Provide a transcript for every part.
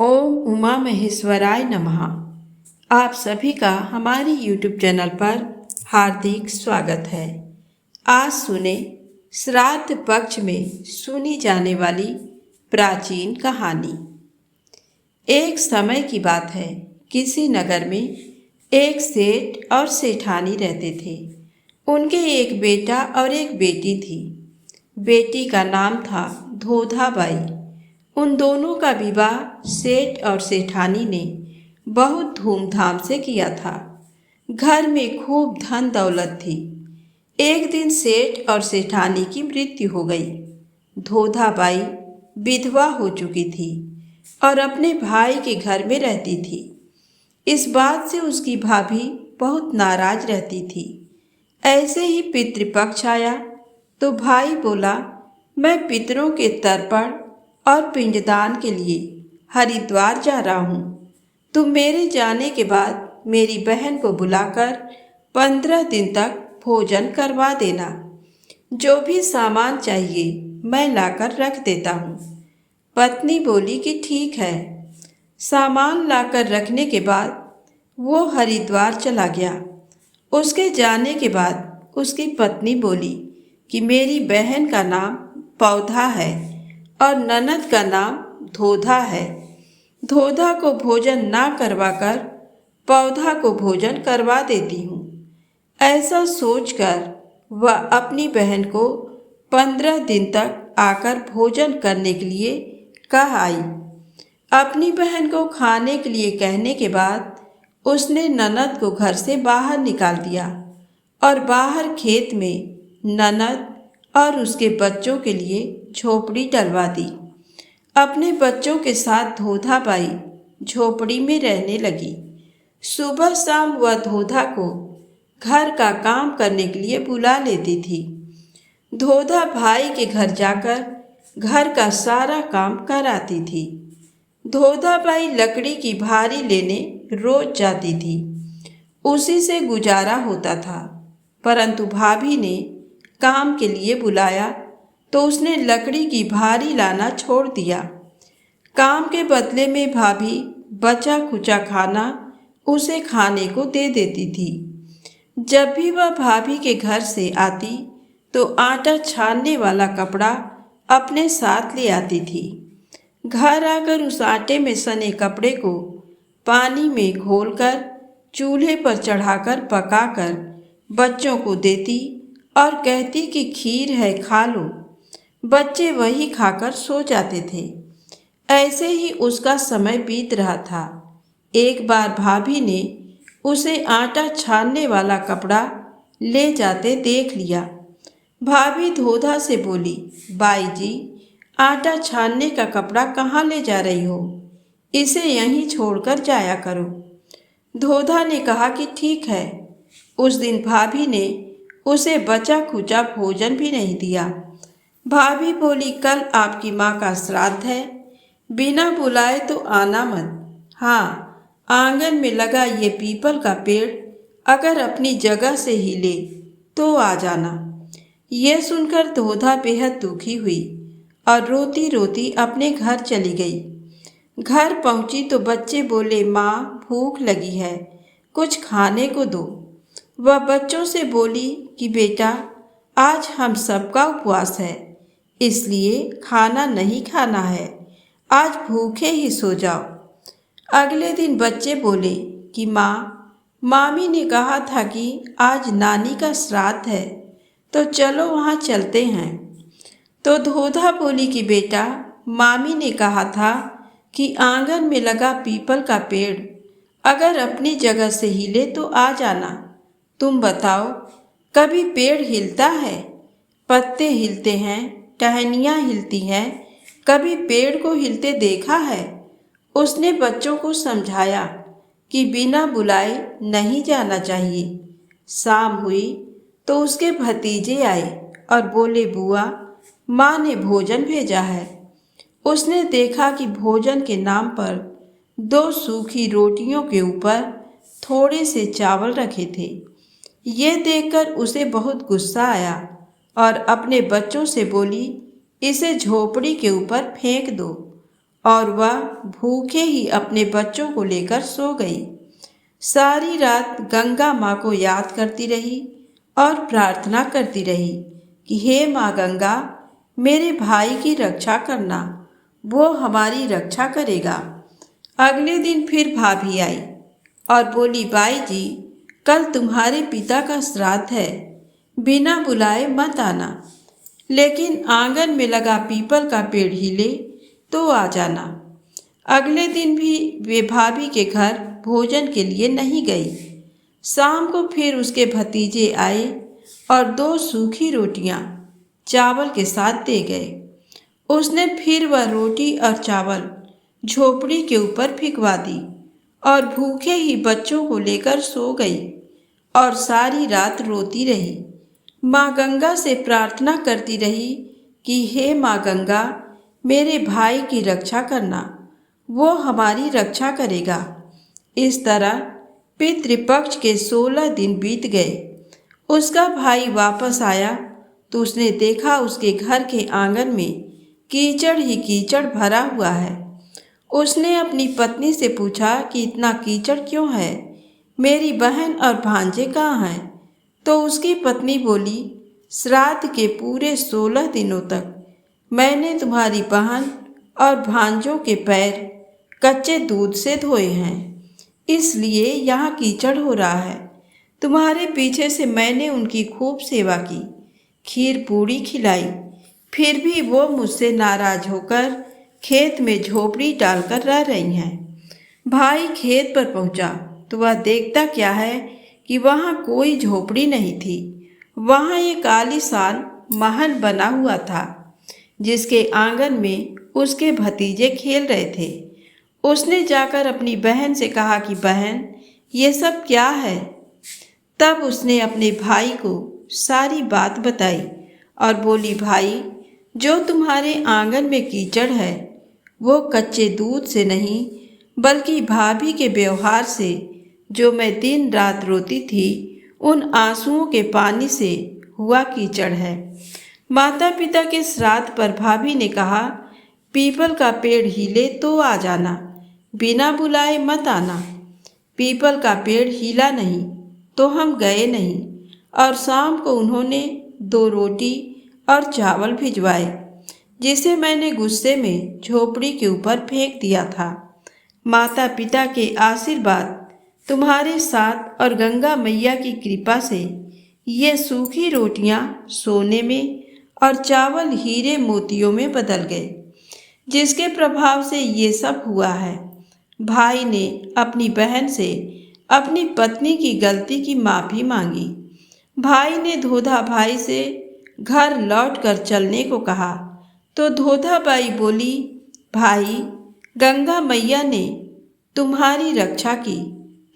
ओम उमा महेश्वराय नमः। आप सभी का हमारी YouTube चैनल पर हार्दिक स्वागत है। आज सुने श्राद्ध पक्ष में सुनी जाने वाली प्राचीन कहानी। एक समय की बात है, किसी नगर में एक सेठ और सेठानी रहते थे। उनके एक बेटा और एक बेटी थी। बेटी का नाम था धोधाबाई। उन दोनों का विवाह सेठ और सेठानी ने बहुत धूमधाम से किया था। घर में खूब धन दौलत थी। एक दिन सेठ और सेठानी की मृत्यु हो गई। धोधाबाई विधवा हो चुकी थी और अपने भाई के घर में रहती थी। इस बात से उसकी भाभी बहुत नाराज रहती थी। ऐसे ही पितृपक्ष आया तो भाई बोला, मैं पितरों के तर्पण और पिंडदान के लिए हरिद्वार जा रहा हूँ। तुम मेरे जाने के बाद मेरी बहन को बुलाकर 15 दिन तक भोजन करवा देना। जो भी सामान चाहिए मैं लाकर रख देता हूँ। पत्नी बोली कि ठीक है। सामान लाकर रखने के बाद वो हरिद्वार चला गया। उसके जाने के बाद उसकी पत्नी बोली कि मेरी बहन का नाम पौधा है और ननद का नाम धोधा है। धोधा को भोजन ना करवाकर पौधा को भोजन करवा देती हूँ। ऐसा सोचकर वह अपनी बहन को 15 दिन तक आकर भोजन करने के लिए कह आई। अपनी बहन को खाने के लिए कहने के बाद उसने ननद को घर से बाहर निकाल दिया और बाहर खेत में ननद और उसके बच्चों के लिए झोपड़ी डलवा दी। अपने बच्चों के साथ धोधाबाई झोपड़ी में रहने लगी। सुबह शाम वह धोधा को घर का काम करने के लिए बुला लेती थी। धोधा भाई के घर जाकर घर का सारा काम कराती थी। धोधाबाई लकड़ी की भारी लेने रोज जाती थी। उसी से गुजारा होता था। परंतु भाभी ने काम के लिए बुलाया तो उसने लकड़ी की भारी लाना छोड़ दिया। काम के बदले में भाभी बचा खुचा खाना उसे खाने को दे देती थी। जब भी वह भाभी के घर से आती तो आटा छानने वाला कपड़ा अपने साथ ले आती थी। घर आकर उस आटे में सने कपड़े को पानी में घोलकर चूल्हे पर चढ़ाकर पकाकर बच्चों को देती और कहती कि खीर है, खा लो। बच्चे वही खाकर सो जाते थे। ऐसे ही उसका समय बीत रहा था। एक बार भाभी ने उसे आटा छानने वाला कपड़ा ले जाते देख लिया। भाभी धोधा से बोली, बाई जी, आटा छानने का कपड़ा कहाँ ले जा रही हो? इसे यहीं छोड़कर जाया करो। धोधा ने कहा कि ठीक है। उस दिन भाभी ने उसे बचा खुचा भोजन भी नहीं दिया। भाभी बोली, कल आपकी माँ का श्राद्ध है, बिना बुलाए तो आना मत। हाँ, आंगन में लगा ये पीपल का पेड़ अगर अपनी जगह से हिले तो आ जाना। ये सुनकर धोधा बेहद दुखी हुई और रोती रोती अपने घर चली गई। घर पहुंची तो बच्चे बोले, माँ भूख लगी है, कुछ खाने को दो। वह बच्चों से बोली कि बेटा, आज हम सबका उपवास है, इसलिए खाना नहीं खाना है, आज भूखे ही सो जाओ। अगले दिन बच्चे बोले कि माँ, मामी ने कहा था कि आज नानी का श्राद्ध है, तो चलो वहाँ चलते हैं। तो धोधा बोली कि बेटा, मामी ने कहा था कि आंगन में लगा पीपल का पेड़ अगर अपनी जगह से हिले तो आ जाना। तुम बताओ, कभी पेड़ हिलता है? पत्ते हिलते हैं, टहनियाँ हिलती हैं, कभी पेड़ को हिलते देखा है? उसने बच्चों को समझाया कि बिना बुलाए नहीं जाना चाहिए। शाम हुई तो उसके भतीजे आए और बोले, बुआ, माँ ने भोजन भेजा है। उसने देखा कि भोजन के नाम पर 2 सूखी रोटियों के ऊपर थोड़े से चावल रखे थे। ये देखकर उसे बहुत गुस्सा आया और अपने बच्चों से बोली, इसे झोपड़ी के ऊपर फेंक दो और वह भूखे ही अपने बच्चों को लेकर सो गई। सारी रात गंगा माँ को याद करती रही और प्रार्थना करती रही कि हे माँ गंगा, मेरे भाई की रक्षा करना, वो हमारी रक्षा करेगा। अगले दिन फिर भाभी आई और बोली, बाई जी, कल तुम्हारे पिता का श्राद्ध है, बिना बुलाए मत आना, लेकिन आंगन में लगा पीपल का पेड़ हिले तो आ जाना। अगले दिन भी वे भाभी के घर भोजन के लिए नहीं गई। शाम को फिर उसके भतीजे आए और 2 सूखी रोटियां चावल के साथ दे गए। उसने फिर वह रोटी और चावल झोपड़ी के ऊपर फिकवा दी और भूखे ही बच्चों को लेकर सो गई और सारी रात रोती रही। माँ गंगा से प्रार्थना करती रही कि हे माँ गंगा, मेरे भाई की रक्षा करना, वो हमारी रक्षा करेगा। इस तरह पितृपक्ष के 16 दिन बीत गए। उसका भाई वापस आया तो उसने देखा उसके घर के आंगन में कीचड़ ही कीचड़ भरा हुआ है। उसने अपनी पत्नी से पूछा कि इतना कीचड़ क्यों है, मेरी बहन और भांजे कहाँ हैं? तो उसकी पत्नी बोली, श्राद्ध के पूरे 16 दिनों तक मैंने तुम्हारी बहन और भांजों के पैर कच्चे दूध से धोए हैं, इसलिए यहाँ कीचड़ हो रहा है। तुम्हारे पीछे से मैंने उनकी खूब सेवा की, खीर पूड़ी खिलाई, फिर भी वो मुझसे नाराज होकर खेत में झोपड़ी डालकर रह रही हैं। भाई खेत पर पहुंचा तो वह देखता क्या है कि वहाँ कोई झोपड़ी नहीं थी। वहाँ एक आलीशान महल बना हुआ था, जिसके आंगन में उसके भतीजे खेल रहे थे। उसने जाकर अपनी बहन से कहा कि बहन, ये सब क्या है? तब उसने अपने भाई को सारी बात बताई और बोली, भाई, जो तुम्हारे आंगन में कीचड़ है वो कच्चे दूध से नहीं बल्कि भाभी के व्यवहार से, जो मैं दिन रात रोती थी, उन आंसुओं के पानी से हुआ कीचड़ है। माता पिता के श्राद्ध पर भाभी ने कहा, पीपल का पेड़ हिले तो आ जाना, बिना बुलाए मत आना। पीपल का पेड़ हिला नहीं तो हम गए नहीं और शाम को उन्होंने 2 रोटी और चावल भिजवाए, जिसे मैंने गुस्से में झोपड़ी के ऊपर फेंक दिया था। माता पिता के आशीर्वाद तुम्हारे साथ और गंगा मैया की कृपा से ये सूखी रोटियां सोने में और चावल हीरे मोतियों में बदल गए, जिसके प्रभाव से ये सब हुआ है। भाई ने अपनी बहन से अपनी पत्नी की गलती की माफ़ी मांगी। भाई ने धोधा भाई से घर लौटकर चलने को कहा तो धोधा बाई बोली, भाई, गंगा मैया ने तुम्हारी रक्षा की,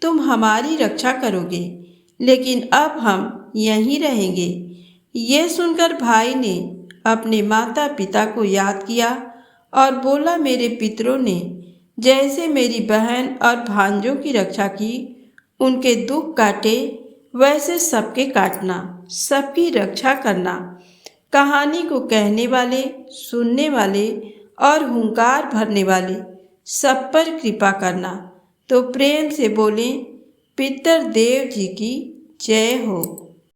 तुम हमारी रक्षा करोगे, लेकिन अब हम यहीं रहेंगे। ये सुनकर भाई ने अपने माता पिता को याद किया और बोला, मेरे पितरों ने जैसे मेरी बहन और भांजों की रक्षा की, उनके दुख काटे, वैसे सबके काटना, सबकी रक्षा करना। कहानी को कहने वाले, सुनने वाले और हुंकार भरने वाले सब पर कृपा करना। तो प्रेम से बोलें, पितर देव जी की जय हो।